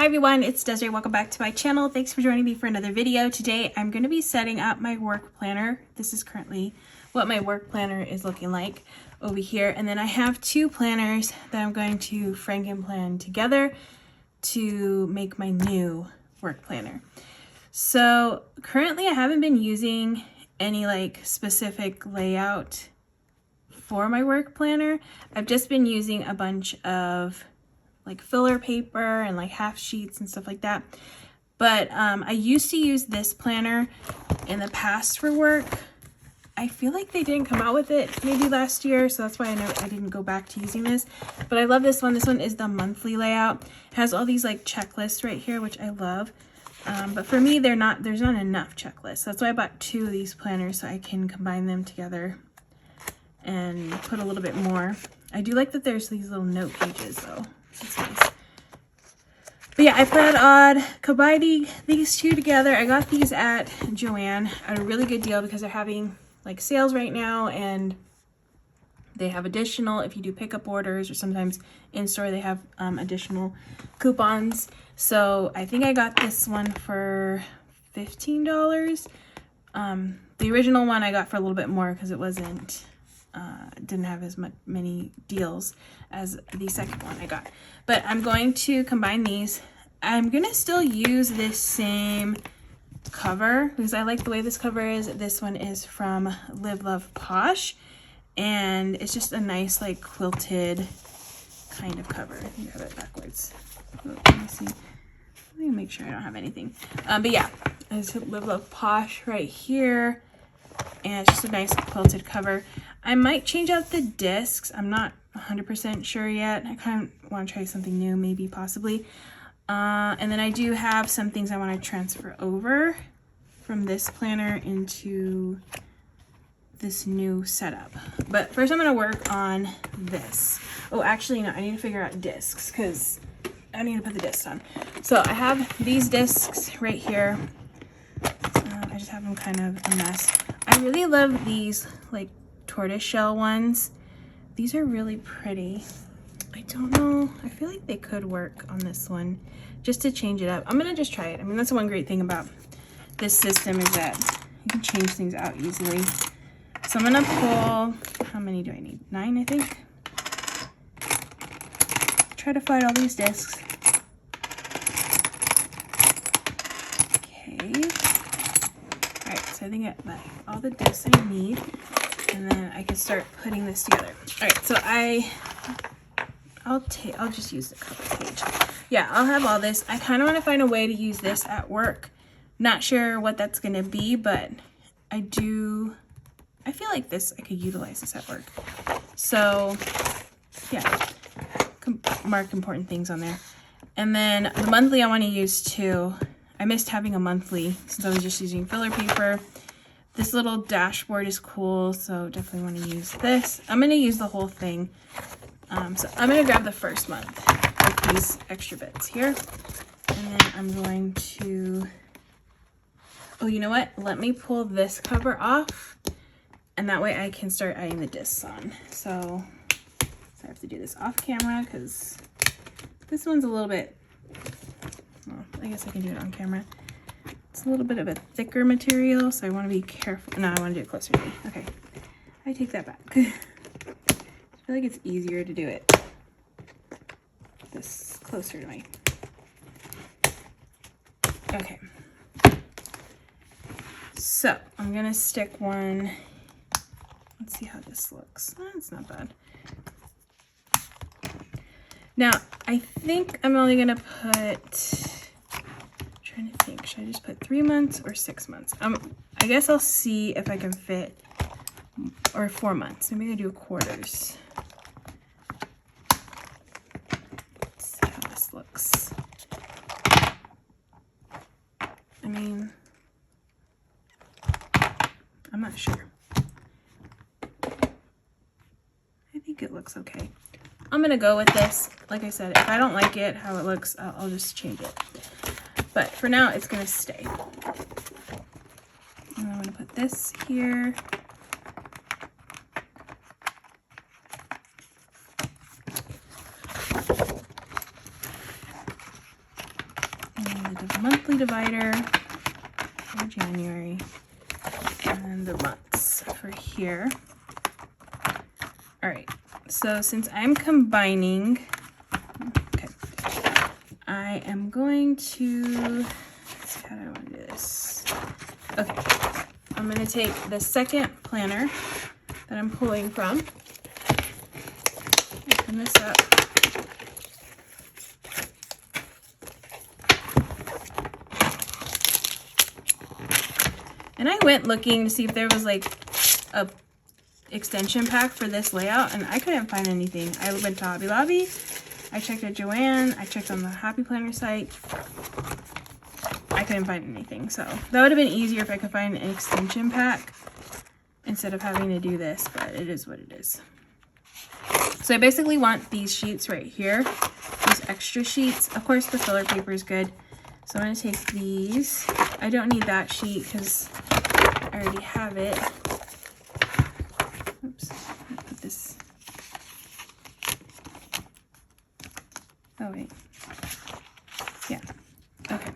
Hi everyone, it's Desiree. Welcome back to my channel. Thanks for joining me for another video. Today I'm going to be setting up my work planner. This is currently what my work planner is looking like over here. And then I have two planners that I'm going to Frankenplan together to make my new work planner. So currently I haven't been using any like specific layout for my work planner. I've just been using a bunch of like filler paper and like half sheets and stuff like that. But I used to use this planner in the past for work. I feel like they didn't come out with it maybe last year, so that's why I didn't go back to using this. But I love this one. This one is the monthly layout. It has all these like checklists right here, which I love. But for me, there's not enough checklists. That's why I bought two of these planners so I can combine them together and put a little bit more. I do like that there's these little note pages though. That's nice. But yeah, I plan on combining these two together. I got these at Joann at a really good deal because they're having like sales right now, and they have additional if you do pickup orders, or sometimes in store they have additional coupons. So I think I got this one for $15. The original one I got for a little bit more because it wasn't didn't have as many deals as the second one I got. But I'm going to combine these. I'm gonna still use this same cover because I like the way this cover is. This one is from Live Love Posh, and it's just a nice like quilted kind of cover. I think I have it backwards. Let me see. Let me make sure I don't have anything. But yeah, it's Live Love Posh right here, and it's just a nice quilted cover. I might change out the discs. I'm not 100% sure yet. I kind of want to try something new, maybe, possibly. And then I do have some things I want to transfer over from this planner into this new setup. But first I'm going to work on this. Oh, actually, no, I need to figure out discs because I need to put the discs on. So I have these discs right here. I just have them kind of a mess. I really love these like tortoise shell ones. These are really pretty. I don't know, I feel like they could work on this one just to change it up. I'm gonna just try it. I mean, that's the one great thing about this system is that you can change things out easily. So I'm gonna pull, how many do I need? 9, I think. Try to find all these discs. Okay. All right, so I think I got all the discs I need. And then I can start putting this together. All right, so I'll just use the cover page. Yeah, I'll have all this. I kind of want to find a way to use this at work. Not sure what that's going to be, but I feel like I could utilize this at work. So yeah, mark important things on there. And then the monthly I want to use too. I missed having a monthly since I was just using filler paper. This little dashboard is cool, so definitely want to use this. I'm going to use the whole thing. So I'm going to grab the first month with these extra bits here. And then I'm going to, oh, you know what? Let me pull this cover off, and that way I can start adding the discs on. So I have to do this off camera because this one's a little bit, well, I guess I can do it on camera. It's a little bit of a thicker material, so I want to be careful. No, I want to do it closer to me. Okay, I take that back. I feel like it's easier to do it this closer to me. Okay. So I'm gonna stick one. Let's see how this looks. It's not bad. Now, I think I'm only gonna put, trying to think, should I just put 3 months or 6 months? I guess I'll see if I can fit, or 4 months. Maybe I do quarters. Let's see how this looks. I mean, I'm not sure. I think it looks okay. I'm gonna go with this. Like I said, if I don't like it, how it looks, I'll just change it. But for now, it's gonna stay. And I'm gonna put this here. And the monthly divider for January. And the months for here. All right, so since I'm combining, okay, I am going to, let's see how do I want to do this? Okay, I'm going to take the second planner that I'm pulling from, open this up, and I went looking to see if there was like a extension pack for this layout, and I couldn't find anything. I went to Hobby Lobby, I checked at Joann, I checked on the Happy Planner site. I couldn't find anything, so that would have been easier if I could find an extension pack instead of having to do this, but it is what it is. So I basically want these sheets right here, these extra sheets. Of course the filler paper is good, so I'm going to take these. I don't need that sheet because I already have it. Oops, put this. Oh wait, yeah, okay.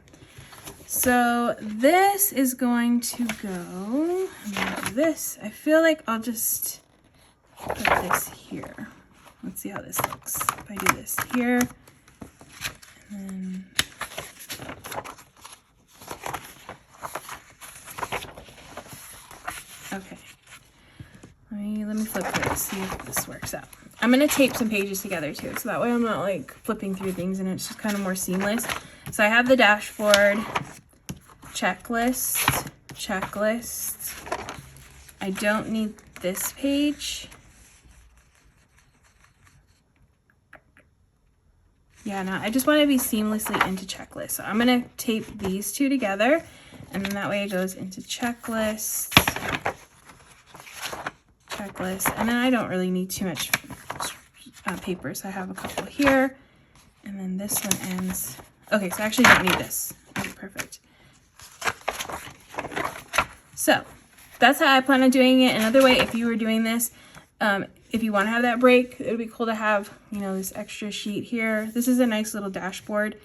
So this is going to go, this, I feel like I'll just put this here. Let's see how this looks. If I do this here, and then, okay. Let me flip this, see if this works out. I'm gonna tape some pages together too, so that way I'm not like flipping through things and it's just kind of more seamless. So I have the dashboard, checklist. I don't need this page. Yeah, no, I just want to be seamlessly into checklist. So I'm gonna tape these two together, and then that way it goes into checklist, and then I don't really need too much paper, so I have a couple here, and then this one ends. Okay, so I actually don't need this. Okay, perfect. So that's how I plan on doing it. Another way, if you were doing this, if you want to have that break, it would be cool to have, you know, this extra sheet here. This is a nice little dashboard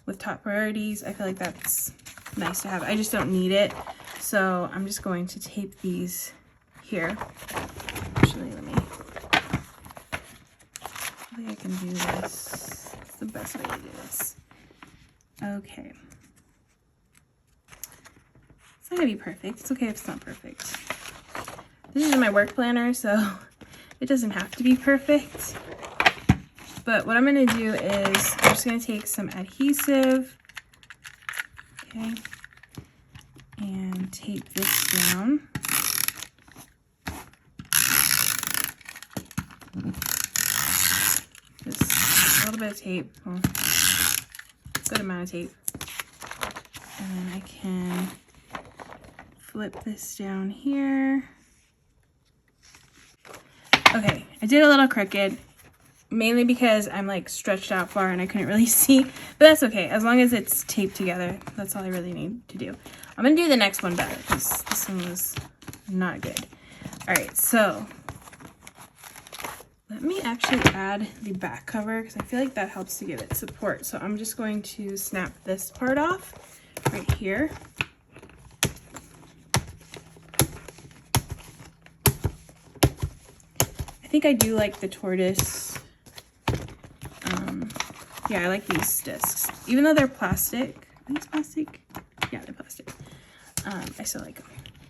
with top priorities. I feel like that's nice to have. I just don't need it, so I'm just going to tape these here. Actually, let me, I think I can do this. It's the best way to do this. Okay. It's not gonna be perfect. It's okay if it's not perfect. This is my work planner, so it doesn't have to be perfect. But what I'm gonna do is I'm just gonna take some adhesive, okay, and tape this down. Just a little bit of tape, well, good amount of tape. And then I can flip this down here. Okay, I did a little crooked, mainly because I'm like stretched out far and I couldn't really see, but that's okay. As long as it's taped together, that's all I really need to do. I'm gonna do the next one better because this one was not good. All right, so let me actually add the back cover because I feel like that helps to give it support. So I'm just going to snap this part off right here. I think I do like the tortoise. Yeah, I like these discs. Even though they're plastic. Are these plastic? Yeah, they're plastic. I still like them.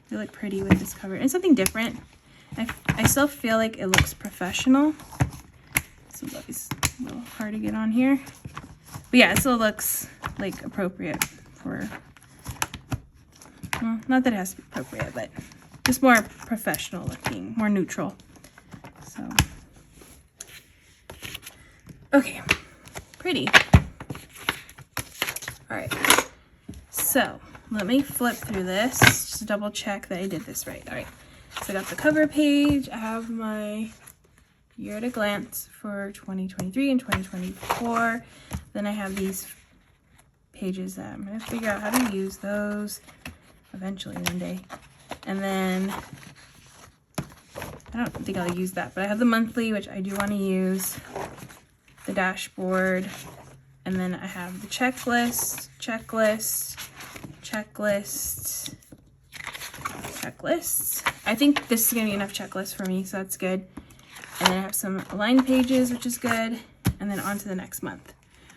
They look pretty with this cover. And something different. I still feel like it looks professional. This one's always a little hard to get on here. But yeah, it still looks like appropriate for, well, not that it has to be appropriate, but just more professional looking, more neutral. So, okay, pretty. All right, so let me flip through this just to double check that I did this right. All right, so I got the cover page. I have my year at a glance for 2023 and 2024. Then I have these pages that I'm gonna figure out how to use those eventually one day. And then I don't think I'll use that, but I have the monthly, which I do want to use, the dashboard, And then I have the checklist, checklist, checklist, checklists. I think this is gonna be enough checklists for me, so that's good. And then I have some aligned pages, which is good. And then on to the next month.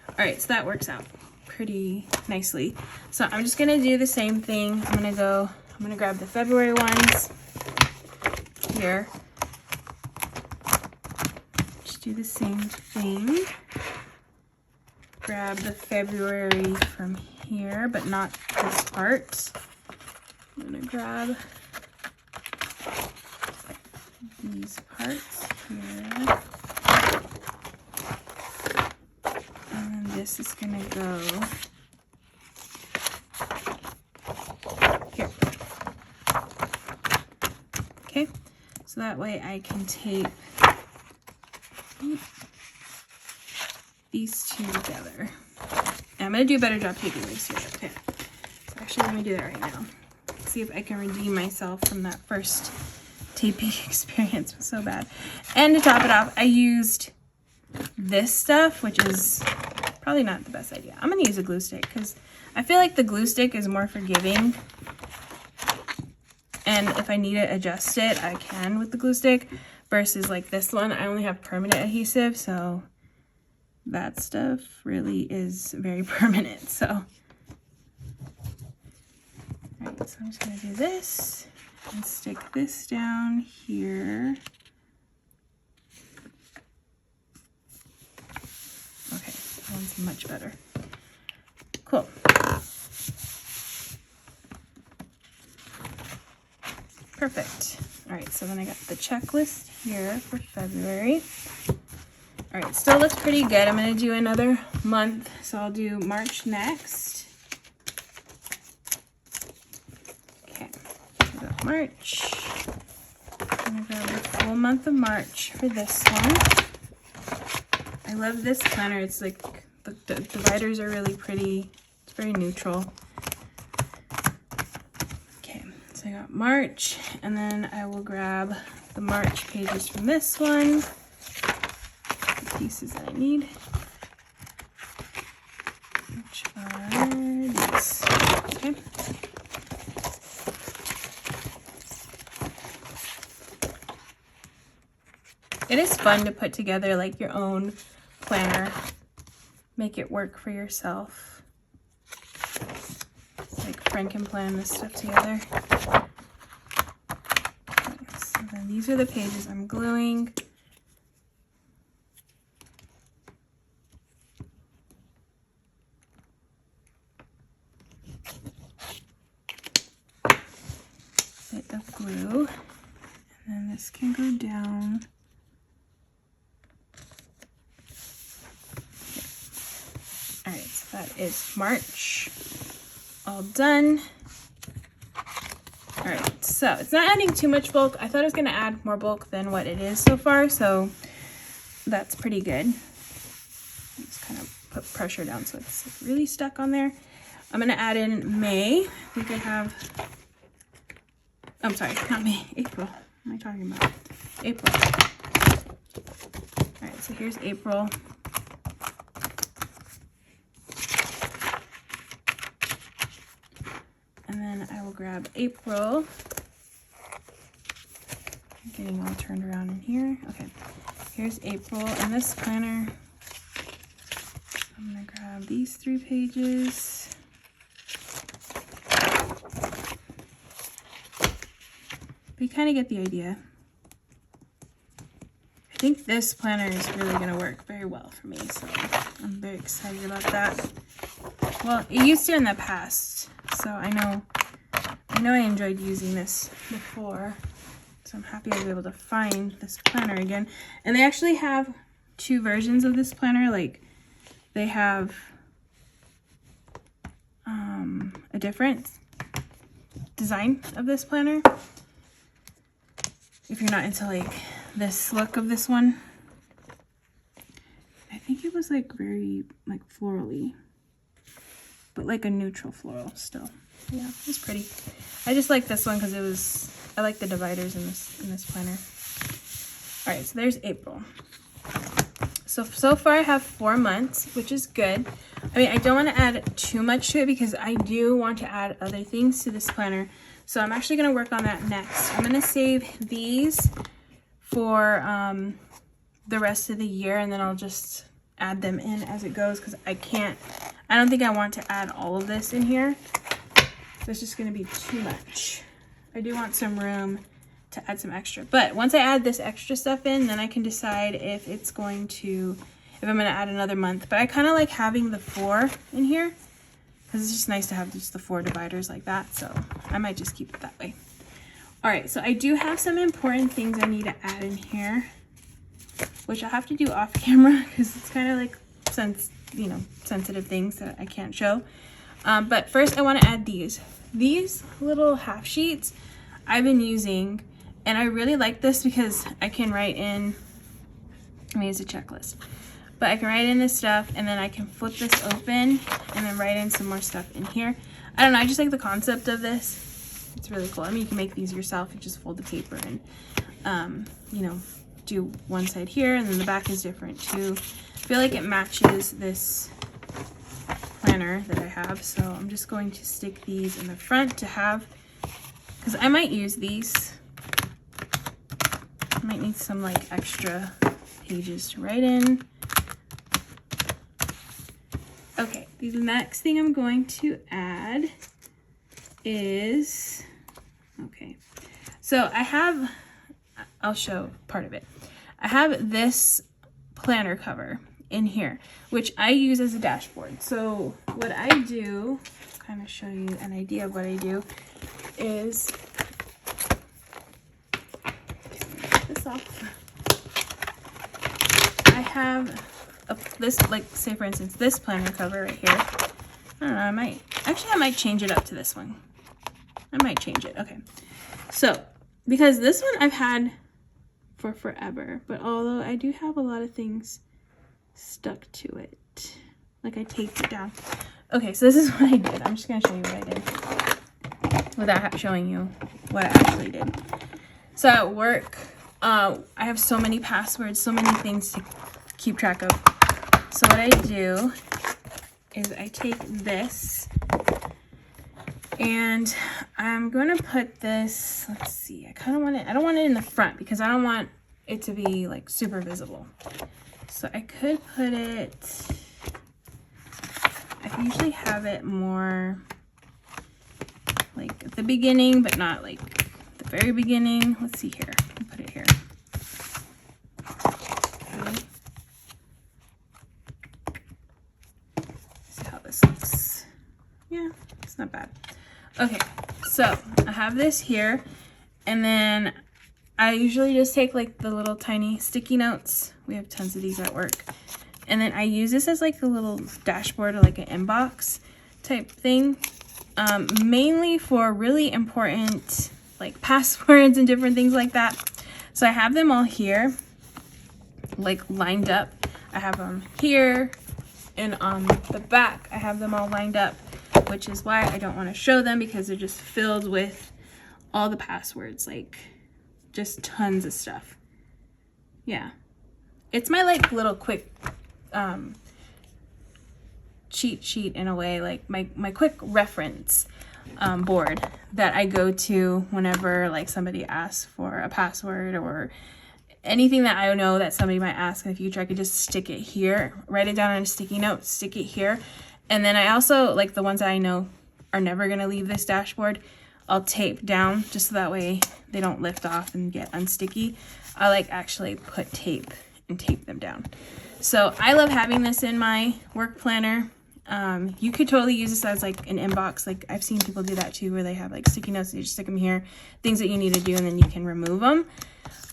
All right, so that works out pretty nicely. So I'm just gonna do the same thing. I'm gonna grab the February ones here. Just do the same thing. Grab the February from here, but not this part. I'm gonna grab these parts here. And then this is gonna go here. Okay, so that way I can tape these two together. And I'm gonna do a better job taping these two. Okay, so actually let me do that right now. See if I can redeem myself from that first taping experience. It was so bad. And to top it off, I used this stuff, which is probably not the best idea. I'm gonna use a glue stick because I feel like the glue stick is more forgiving. And if I need to adjust it, I can with the glue stick, versus like this one, I only have permanent adhesive, so that stuff really is very permanent. So, all right, so I'm just gonna do this and stick this down here. Okay, that one's much better. Cool. Perfect. All right, so then I got the checklist here for February. All right, still looks pretty good. I'm gonna do another month, so I'll do March next. Okay, so got March. I'm gonna grab the full month of March for this one. I love this planner. It's like the dividers are really pretty. It's very neutral. Okay, so I got March, and then I will grab the March pages from this one. Pieces that I need, which are these. Okay. It is fun to put together like your own planner, make it work for yourself. Like Frankenplan this stuff together. Okay, so then these are the pages I'm gluing. Bit of glue, and then this can go down. Okay. All right, so that is March, all done. All right, so it's not adding too much bulk. I thought it was gonna add more bulk than what it is so far, so that's pretty good. Just kind of put pressure down so it's really stuck on there. I'm gonna add in May. I think I have, I'm sorry, not May, April. What am I talking about? April. All right, so here's April. And then I will grab April. I'm getting all turned around in here. Okay, here's April. And this planner, I'm gonna grab these 3 pages. But you kind of get the idea. I think this planner is really going to work very well for me, so I'm very excited about that. Well, it used to in the past, so I know I enjoyed using this before, so I'm happy I was able to find this planner again. And they actually have 2 versions of this planner. Like, they have a different design of this planner. If you're not into like this look of this one, I think it was like very like florally, but like a neutral floral still. Yeah, it was pretty. I just like this one because I like the dividers in this planner. All right, so there's April. So far I have 4 months, which is good. I mean, I don't want to add too much to it because I do want to add other things to this planner. So I'm actually going to work on that next. I'm going to save these for the rest of the year, and then I'll just add them in as it goes because I don't think I want to add all of this in here. So it's just going to be too much. I do want some room to add some extra, but once I add this extra stuff in, then I can decide if I'm going to add another month. But I kind of like having the 4 in here because it's just nice to have just the 4 dividers like that. So I might just keep it that way. All right, so I do have some important things I need to add in here, which I'll have to do off camera because it's kind of like sensitive things that I can't show. But first I want to add these little half sheets I've been using, and I really like this because I can write in, I mean, it's a checklist, but I can write in this stuff and then I can flip this open and then write in some more stuff in here. I don't know, I just like the concept of this. It's really cool. I mean, you can make these yourself. You just fold the paper and, you know, do one side here, and then the back is different too. I feel like it matches this planner that I have, so I'm just going to stick these in the front to have, because I might use these. I might need some like extra pages to write in. Okay, the next thing I'm going to add is, okay, so I'll show part of it. I have this planner cover in here, which I use as a dashboard. So what I do, kind of show you an idea of what I do, is this off. I have this, like, say for instance, this planner cover right here. I don't know, I might change it up to this one. I might change it. Okay. So, because this one I've had for forever, but although I do have a lot of things stuck to it, like I taped it down. Okay, so this is what I did. I'm just gonna show you what I did without showing you what I actually did. So at work, I have so many passwords, so many things to keep track of. So what I do is I take this and I'm gonna put this, let's see, I don't want it in the front because I don't want it to be like super visible. So I could put it, I usually have it more like at the beginning, but not like the very beginning. Let's see here, I'll put it here. Okay. See how this looks. Yeah, it's not bad. Okay, so I have this here, and then I usually just take like the little tiny sticky notes. We have tons of these at work. And then I use this as like a little dashboard or like an inbox type thing, mainly for really important like passwords and different things like that. So I have them all here, like lined up. I have them here, and on the back I have them all lined up, which is why I don't want to show them because they're just filled with all the passwords, like just tons of stuff. Yeah, it's my like little quick cheat sheet in a way, like my quick reference board that I go to whenever like somebody asks for a password or anything that I know that somebody might ask in the future. I could just stick it here, write it down on a sticky note, stick it here. And then I also, like the ones that I know are never gonna leave this dashboard, I'll tape down just so that way they don't lift off and get unsticky. I like actually put tape and tape them down. So I love having this in my work planner. You could totally use this as like an inbox. Like I've seen people do that too, where they have like sticky notes, you just stick them here, things that you need to do, and then you can remove them.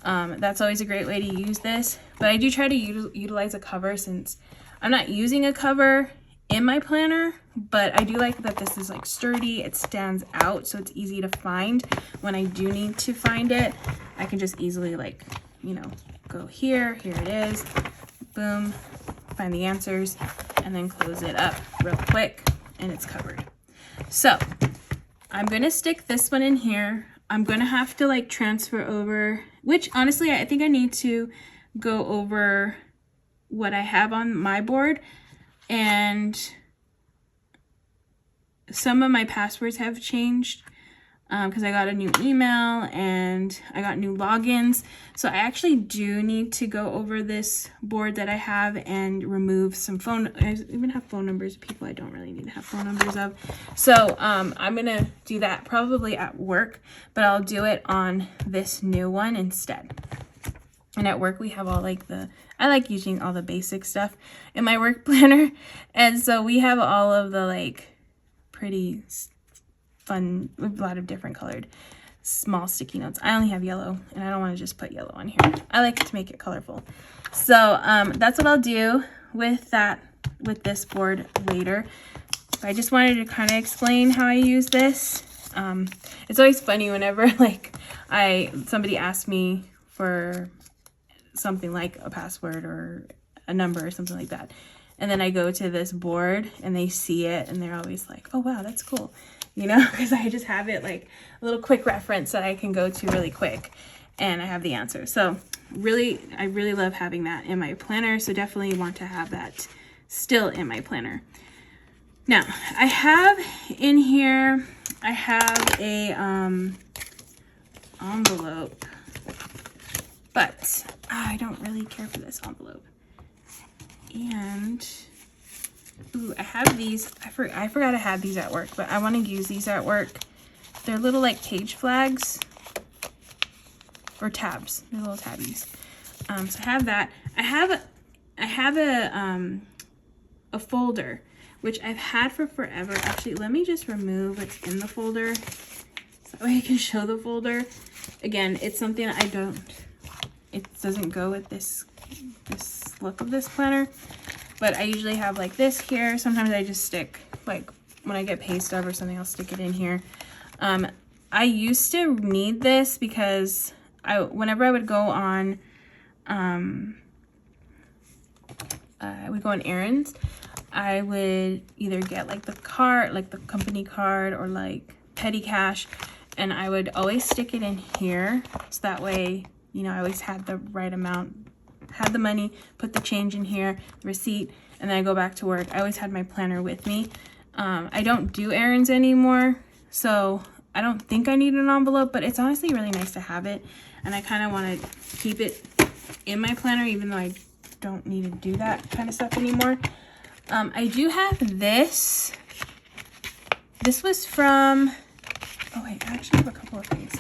That's always a great way to use this. But I do try to utilize a cover since I'm not using a cover in my planner, but I do like that this is like sturdy, it stands out, so it's easy to find. When I do need to find it, I can just easily like, you know, go here it is, boom, find the answers, and then close it up real quick, and it's covered. So I'm gonna stick this one in here. I'm gonna have to like transfer over, which honestly I think I need to go over what I have on my board, and some of my passwords have changed because I got a new email and I got new logins. So I actually do need to go over this board that I have and remove some I even have phone numbers of people I don't really need to have phone numbers of. So I'm gonna do that probably at work, but I'll do it on this new one instead. And at work we have all like I like using all the basic stuff in my work planner, and so we have all of the like pretty fun, a lot of different colored small sticky notes. I only have yellow, and I don't want to just put yellow on here. I like to make it colorful. So that's what I'll do with this board later. I just wanted to kind of explain how I use this. It's always funny whenever like somebody asks me for something like a password or a number or something like that, and then I go to this board and they see it and they're always like, oh wow, that's cool, you know, because I just have it like a little quick reference that I can go to really quick, and I have the answer. So I really love having that in my planner, so definitely want to have that still in my planner. Now I have in here, I have a envelope, but I don't really care for this envelope. And ooh, I have these. I forgot I had these at work, but I want to use these at work. They're little like page flags or tabs. They're little tabbies. So I have that. I have a folder which I've had for forever. Actually, let me just remove what's in the folder so that way I can show the folder. Again, it's something it doesn't go with this look of this planner, but I usually have like this here. Sometimes I just stick, like when I get pay stub or something, I'll stick it in here. I used to need this because whenever I would go on errands, I would either get like the card, like the company card, or like petty cash, and I would always stick it in here, so that way, you know, I always had the right amount, had the money, put the change in here, the receipt, and then I go back to work. I always had my planner with me. I don't do errands anymore, so I don't think I need an envelope, but it's honestly really nice to have it, and I kind of want to keep it in my planner, even though I don't need to do that kind of stuff anymore. I do have this. This was from, oh wait, I actually have a couple of things.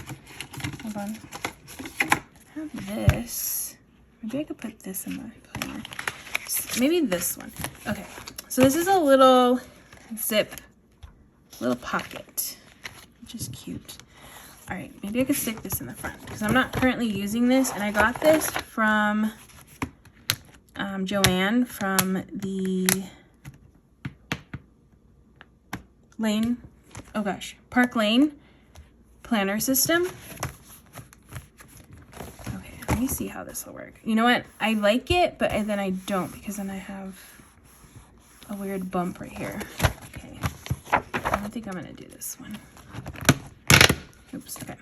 Hold on. I have this. Maybe I could put this in my planner. Maybe this one. Okay, so this is a little zip, little pocket, which is cute. All right, maybe I could stick this in the front because I'm not currently using this, and I got this from Joanne from the Park Lane planner system. Okay, let me see how this will work. You know what? I like it, but then I don't, because then I have a weird bump right here. Okay, I don't think I'm gonna do this one. Oops, okay.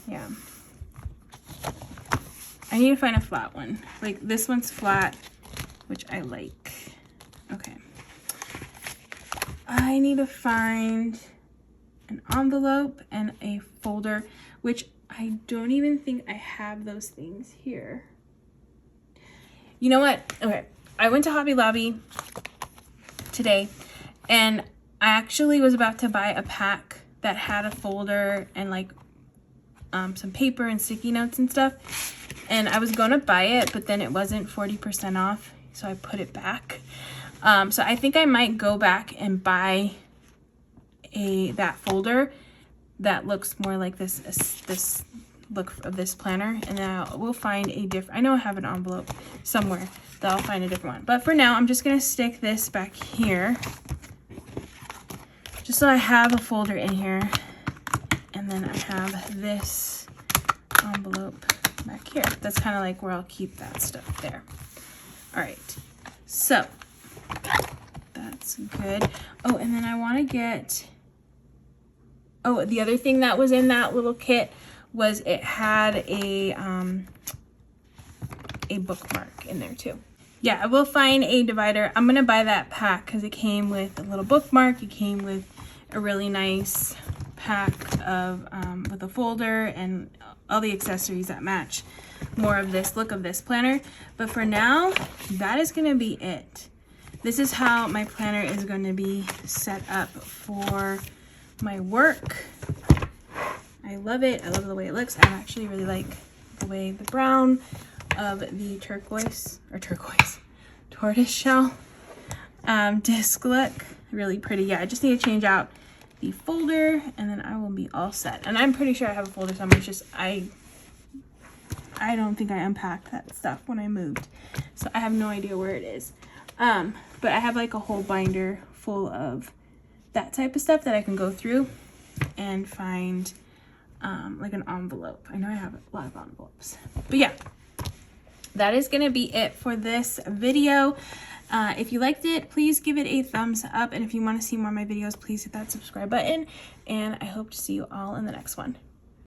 Yeah. I need to find a flat one. Like this one's flat, which I like. Okay. I need to find an envelope and a folder, which I don't even think I have those things here. You know what? Okay. I went to Hobby Lobby today, and I actually was about to buy a pack that had a folder and like some paper and sticky notes and stuff. And I was gonna buy it, but then it wasn't 40% off, so I put it back. So I think I might go back and buy that folder that looks more like this look of this planner, and then we'll find a different. I know I have an envelope somewhere that I'll find a different one. But for now, I'm just gonna stick this back here, just so I have a folder in here, and then I have this envelope back here. That's kind of like where I'll keep that stuff there. All right, so that's good. Oh, and then I want to get, oh, the other thing that was in that little kit was it had a a bookmark in there too. Yeah, I will find a divider. I'm gonna buy that pack because it came with a little bookmark. It came with a really nice pack of with a folder and all the accessories that match more of this look of this planner. But for now, that is gonna be it. This is how my planner is going to be set up for my work. I love it. I love the way it looks. I actually really like the way the brown of the tortoise shell disc look. Really pretty. Yeah, I just need to change out the folder and then I will be all set. And I'm pretty sure I have a folder somewhere. It's just I don't think I unpacked that stuff when I moved, so I have no idea where it is. But I have like a whole binder full of that type of stuff that I can go through and find like an envelope. I know I have a lot of envelopes. But yeah, that is going to be it for this video. If you liked it, please give it a thumbs up. And if you want to see more of my videos, please hit that subscribe button. And I hope to see you all in the next one.